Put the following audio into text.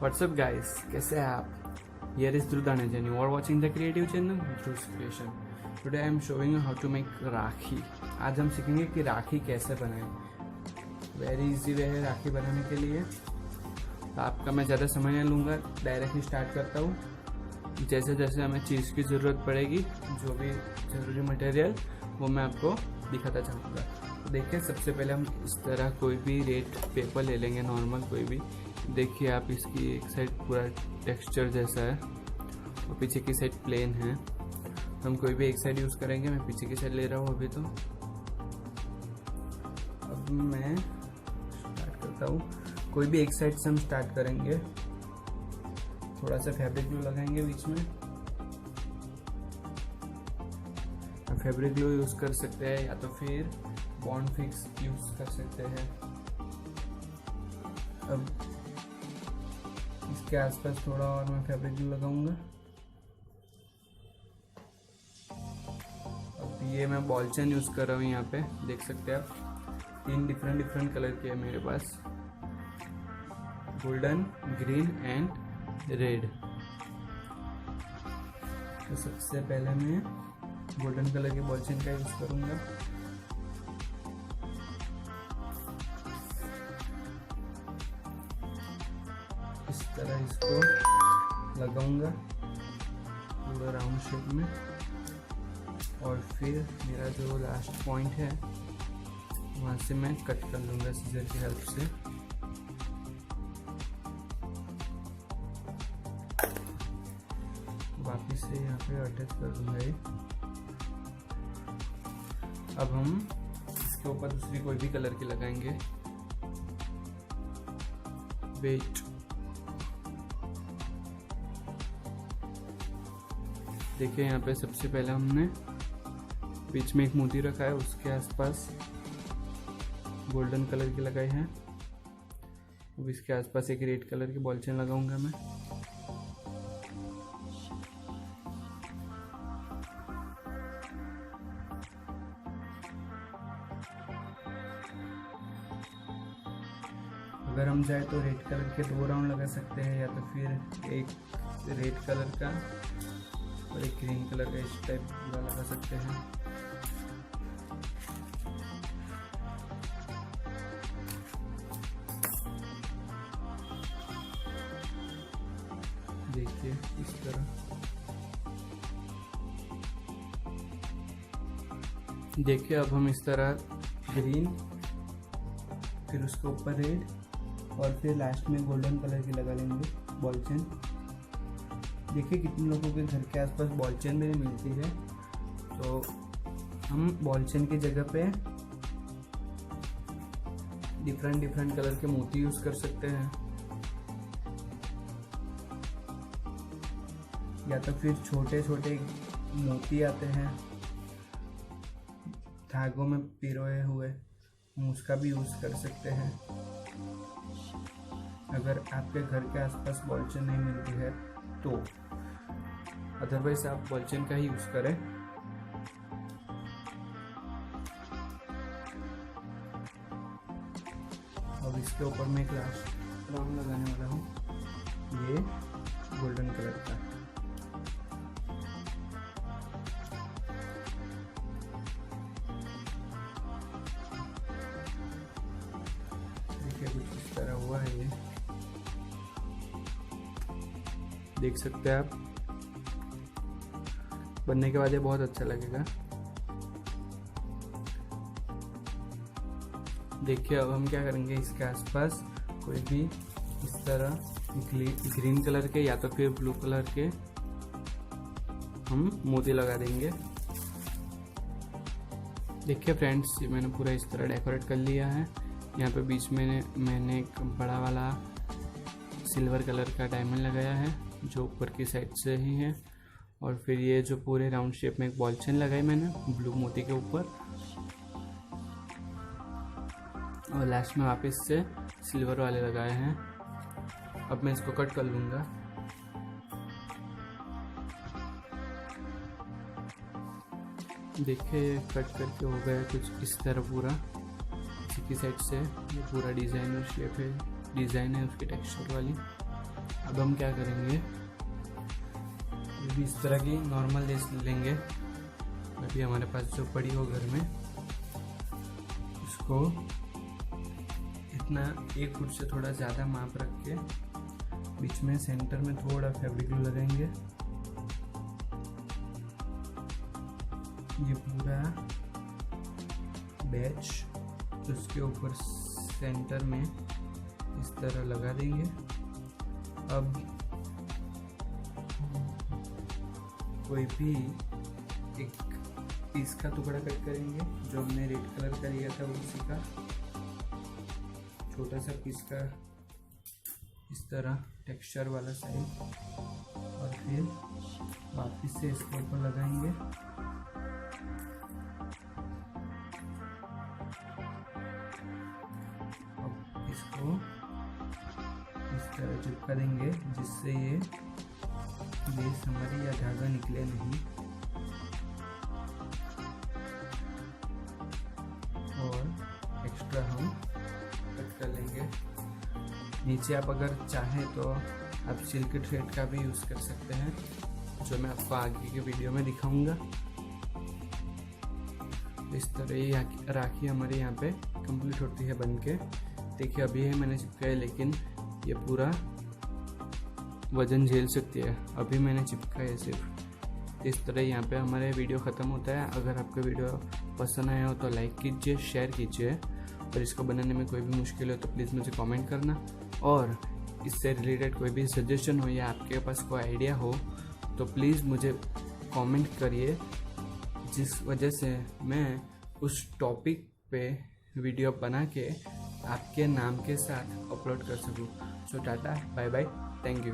What's up guys, कैसे हैं आप? Here is Dhruv Daneja and you are watching the creative channel Dhruv's Creation. Today I am showing you how to make राखी. आज हम सीखेंगे कि राखी कैसे बनाएं. वेरी इजी वे है राखी बनाने के लिए. आपका मैं ज़्यादा समय नहीं लूँगा, डायरेक्टली स्टार्ट करता हूँ. जैसे जैसे हमें चीज़ की ज़रूरत पड़ेगी, जो भी ज़रूरी मटेरियल वो मैं आपको दिखाता चाहूँगा. तो देखिए, सबसे पहले हम इस तरह कोई भी रेड पेपर ले लेंगे, नॉर्मल कोई भी. देखिए आप, इसकी एक साइड पूरा टेक्सचर जैसा है और पीछे की साइड प्लेन है. हम कोई भी एक साइड यूज़ करेंगे. मैं पीछे की साइड ले रहा हूँ अभी. तो अब मैं स्टार्ट करता हूँ. कोई भी एक साइड से हम स्टार्ट करेंगे. थोड़ा सा फैब्रिक ग्लू लगाएंगे बीच में. फैब्रिक ग्लू यूज़ कर सकते हैं या तो फिर बॉन्ड फिक्स यूज़ कर सकते हैं. अब इसके आसपास थोड़ा और मैं फैब्रिक ग्लू लगाऊंगा. अब ये मैं बॉल चेन यूज़ कर रहा हूँ. यहाँ पे देख सकते हैं आप, 3 डिफरेंट कलर के है मेरे पास, गोल्डन, ग्रीन एंड रेड. तो सबसे पहले मैं गोल्डन कलर के बॉल चेन का यूज़ करूँगा. इस तरह इसको लगाऊंगा पूरा राउंड शेप में. और फिर मेरा जो लास्ट पॉइंट है वहाँ से मैं कट कर लूँगा सीजर की हेल्प से. वापस से यहाँ पे अटैच कर दूँगा ये. अब हम इसके ऊपर दूसरी कोई भी कलर की लगाएंगे. वेट, देखिए यहाँ पे सबसे पहले हमने बीच में एक मोती रखा है, उसके आसपास गोल्डन कलर की लगाई है. अब इसके आसपास एक रेड कलर की बॉल चेन लगाऊंगा मैं. अगर हम चाहे तो रेड कलर के 2 राउंड लगा सकते हैं, या तो फिर एक रेड कलर का और एक ग्रीन कलर का इस टाइप पूरा लगा सकते हैं. देखिए इस तरह. देखिए अब हम इस तरह ग्रीन, फिर उसके ऊपर रेड और फिर लास्ट में गोल्डन कलर की लगा लेंगे बॉल चेन. देखिए कितने लोगों के घर के आसपास बॉल चेन भी मिलती है, तो हम बॉल चेन की जगह पे डिफरेंट कलर के मोती यूज़ कर सकते हैं, या तो फिर छोटे छोटे मोती आते हैं धागों में पिरोए हुए, हम उसका भी यूज़ कर सकते हैं. अगर आपके घर के आसपास बॉल चेन नहीं मिलती है तो अदरवाइज आप बॉल चेन का ही यूज़ करें. अब इसके ऊपर मैं एक लास्ट राउंड लगाने वाला हूँ, ये गोल्डन कलर का. देखिए कुछ इस तरह हुआ है. ये देख सकते हैं आप. बनने के बाद ये बहुत अच्छा लगेगा. देखिए अब हम क्या करेंगे, इसके आसपास कोई भी इस तरह ग्रीन कलर के या तो फिर ब्लू कलर के हम मोती लगा देंगे. देखिए फ्रेंड्स, ये मैंने पूरा इस तरह डेकोरेट कर लिया है. यहाँ पे बीच में मैंने एक बड़ा वाला सिल्वर कलर का डायमंड लगाया है जो ऊपर की साइड से ही है. और फिर ये जो पूरे राउंड शेप में एक बॉल चेन लगाई मैंने ब्लू मोती के ऊपर, और लास्ट में वापस से सिल्वर वाले लगाए हैं. अब मैं इसको कट कर लूँगा. देखिए कट करके हो गया कुछ इस तरह पूरा. इसी की साइड से ये पूरा डिज़ाइन और शेप है, डिज़ाइन है उसकी टेक्सचर वाली. अब हम क्या करेंगे, ये भी इस तरह की नॉर्मल लेस लेंगे, अभी हमारे पास जो पड़ी हो घर में, इसको इतना 1 फुट से थोड़ा ज़्यादा माप रख के बीच में सेंटर में थोड़ा फैब्रिक ग्लू लगाएंगे। ये पूरा बैच उसके ऊपर सेंटर में इस तरह लगा देंगे। अब कोई भी एक पीस का टुकड़ा कट करेंगे, जो हमने रेड कलर का लिया था उसी का छोटा सा पीस का इस तरह टेक्सचर वाला साइज, और फिर वापस से इसके ऊपर लगाएंगे। अब इसको इस तरह चिपका देंगे जिससे ये लेस हमारी या धागा निकले नहीं, और एक्स्ट्रा हम कट कर लेंगे। नीचे आप अगर चाहें तो आप सिल्क थ्रेड का भी यूज़ कर सकते हैं, जो मैं आपको आगे के वीडियो में दिखाऊंगा। इस तरह ये राखी हमारे यहाँ पे कंप्लीट होती है बन के। देखिए अभी है मैंने चिपकाया, लेकिन ये पूरा वजन झेल सकती है। अभी मैंने चिपकाया सिर्फ। इस तरह यहाँ पे हमारे वीडियो ख़त्म होता है। अगर आपको वीडियो पसंद आया हो तो लाइक कीजिए, शेयर कीजिए, और इसको बनाने में कोई भी मुश्किल हो तो प्लीज़ मुझे कमेंट करना। और इससे रिलेटेड कोई भी सजेशन हो या आपके पास कोई आइडिया हो तो प्लीज़ मुझे कमेंट करिए, जिस वजह से मैं उस टॉपिक पे वीडियो बना के आपके नाम के साथ अपलोड कर सकूँ। So tata, bye bye, thank you.